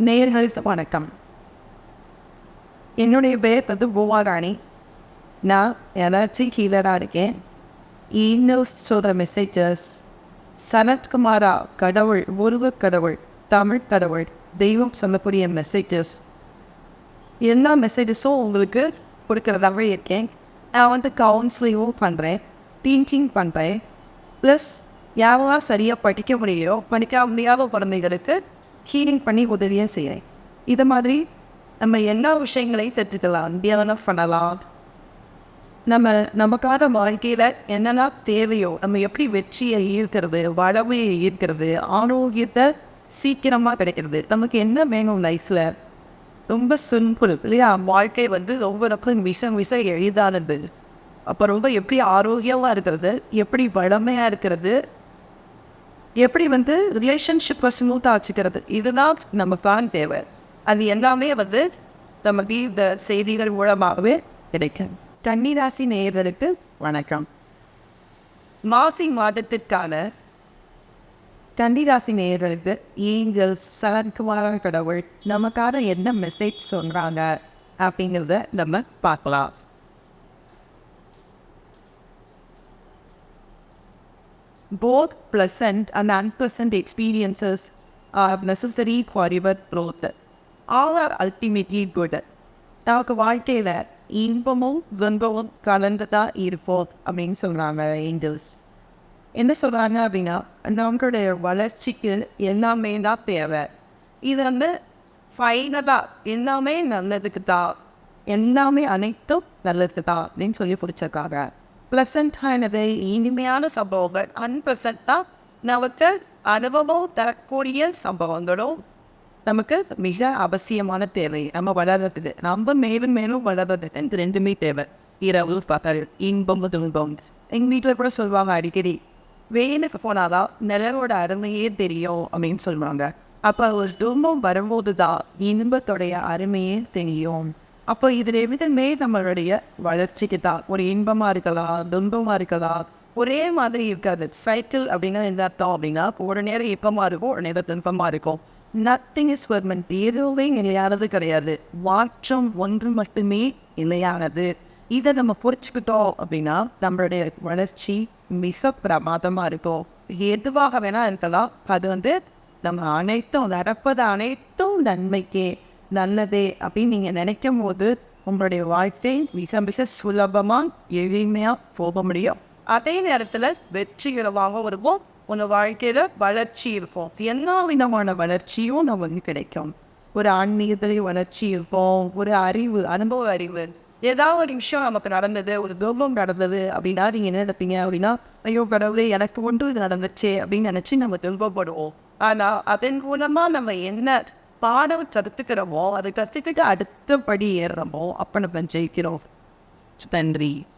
நேயர்களுக்கு வணக்கம். என்னுடைய பெயர் பூமாராணி. நான் எனர்ஜி ஹீலராக இருக்கேன். ஈமெயில்ஸ் சொல்கிற மெசேஜஸ், சனத்குமாரா கடவுள், முருகக் கடவுள், தமிழ் கடவுள், தெய்வம் சொல்லக்கூடிய மெசேஜஸ், எல்லா மெசேஜஸும் உங்களுக்கு கொடுக்குறதாகவே இருக்கேன். நான் கவுன்சிலிங்கும் பண்ணுறேன், டீச்சிங் பண்ணுறேன். ப்ளஸ் யாரெல்லாம் சரியாக படிக்க முடியலையோ, படிக்க முடியாத குழந்தைகளுக்கு ஹீலிங் பண்ணி உதவியும் செய்கிறேன். இது மாதிரி நம்ம எல்லா விஷயங்களையும் தெரிஞ்சுக்கலாம், தியானம் பண்ணலாம். நமக்கான வாழ்க்கையில் என்னெல்லாம் தேவையோ, நம்ம எப்படி வெற்றியை ஈர்க்கிறது, வளமையை ஈர்க்கிறது, ஆரோக்கியத்தை சீக்கிரமாக கிடைக்கிறது, நமக்கு என்ன வேணும் லைஃப்பில், ரொம்ப சிம்பிள் இல்லையா? வாழ்க்கை ரொம்ப மிக எளிதானது. அப்போ ரொம்ப எப்படி ஆரோக்கியமாக இருக்கிறது, எப்படி வளமையாக இருக்கிறது, எப்படி ரிலேஷன்ஷிப்பை ஸ்மூத்தாக வச்சுக்கிறது, இதுதான் நமக்கான தேவை. அது எல்லாமே நமக்கு இந்த செய்திகள் மூலமாகவே கிடைக்கும். கன்னிராசி நேயர்களுக்கு வணக்கம். மாசி மாதத்திற்கான கன்னிராசி நேயர்களுக்கு ஏஞ்சல்ஸ், சனத்குமார கடவுள் நமக்கான என்ன மெசேஜ் சொல்கிறாங்க அப்படிங்கிறத நம்ம பார்க்கலாம். Both pleasant and unpleasant experiences are necessary for your growth. All are ultimately good. நமக்கு வாழ்க்கையில் இன்பமும் துன்பமும் கலந்துதான் இருப்போம் அப்படின்னு சொல்கிறாங்க ஏஞ்சல்ஸ். என்ன சொல்கிறாங்க அப்படின்னா, நம்மளுடைய வளர்ச்சிக்கு எல்லாமே தான் தேவை. இது ஃபைனலாக எல்லாமே நல்லதுக்கு தான், எல்லாமே அனைத்தும் நல்லதுக்கு தான் அப்படின்னு சொல்லி பிடிச்சிருக்காங்க. ப்ளசண்ட்டானது இனிமையான சம்பவங்கள், அன்பிளசண்ட்டாக நமக்கு அனுபவம் தரக்கூடிய சம்பவங்களும் நமக்கு மிக அவசியமான தேவை. நம்ம வளர்கிறதுக்கு, நம்ம மேலும் மேலும் வளர்கிறதுக்கு இந்த ரெண்டுமே தேவை. இரவு பகல், இன்பம் துன்பம். எங்கள் வீட்டில் கூட சொல்லுவாங்க அடிக்கடி, வேலைக்கு போனாதான் நிலவோட அருமையே தெரியும் அப்படின்னு சொல்லுவாங்க. அப்போ ஒரு துன்பம் வரும்போது தான் இன்பத்தோடைய அருமையே தெரியும். அப்போ இதில் எதுவுமே நம்மளுடைய வளர்ச்சிக்கு தான். ஒரு இன்பமாக இருக்கலாம், துன்பமாக இருக்கலாம், ஒரே மாதிரி இருக்காது. சைக்கிள் அப்படின்னா என்ன அர்த்தம் அப்படின்னா, ஒரு நேரம் இன்பமாக இருக்கும், ஒரு நேரம் துன்பமாக இருக்கும். Nothing is permanent. எதுவுமே நிலையானது கிடையாது. மாற்றம் ஒன்று மட்டுமே நிலையானது. இதை நம்ம புரிச்சுக்கிட்டோம் அப்படின்னா நம்மளுடைய வளர்ச்சி மிக பிரமாதமாக இருக்கும். எதுவாக வேணால் இருக்கலாம். அது நம்ம அனைத்தும் நடப்பது அனைத்தும் நன்மைக்கே, நல்லதே அப்படின்னு நீங்கள் நினைக்கும் போது உங்களுடைய வாழ்க்கை மிக மிக சுலபமாக எளிமையாக போக முடியும். அதே நேரத்தில் வெற்றிகரமாக இருக்கும். உங்கள் வாழ்க்கையில் வளர்ச்சி இருக்கும். எல்லா விதமான வளர்ச்சியும் நமக்கு கிடைக்கும். ஒரு ஆன்மீகத்திலேயே வளர்ச்சி இருக்கும், ஒரு அறிவு, அனுபவ அறிவு. ஏதாவது ஒரு விஷயம் நமக்கு நடந்தது, ஒரு துன்பம் நடந்தது அப்படின்னா நீங்கள் என்ன நினைப்பீங்க அப்படின்னா, ஐயோ கடவுளே எனக்கு இது நடந்துச்சு அப்படின்னு நினச்சி நம்ம துன்பப்படுவோம். ஆனால் அதன் மூலமாக நம்ம என்ன பாடம் கற்றுக்கிறோமோ, அதை கற்றுக்கிட்டு அடுத்தபடி ஏறுறோமோ, அப்போ நம்ம ஜெயிக்கிறோம். நன்றி.